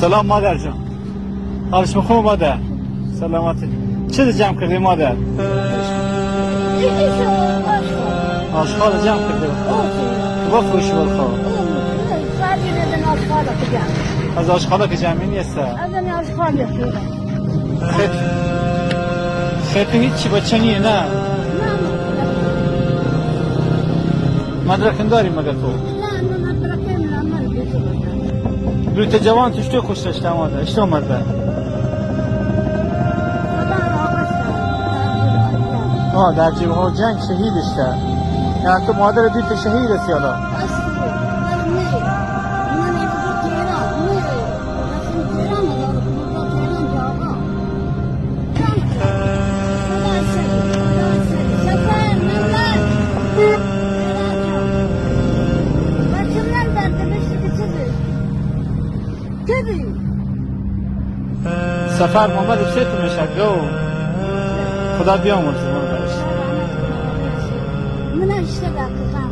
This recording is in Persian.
سلام مادر جان. حالش خوب مادر؟ سلامتی. چه جمع کردی مادر؟ آشغال جمع کردی. با فروشی بلخواه. از آشغالا که جمعی نیست. از این آشغال یکیه. خیلی هیچی بچه نیه نه؟ مدرکن داری مگه تو؟ نه مدرکم نه من بیشتر. دوی جوان توش تو خوش داشته مادر. اشتو مرده؟ در جیب ها جنگ شهیدش کرد. یعنی تو مادر دوی تو شهید هستی حالا؟ سفر محمد افسیتون میشه خدا بیامرزه مادرش. من اشتباه کردم.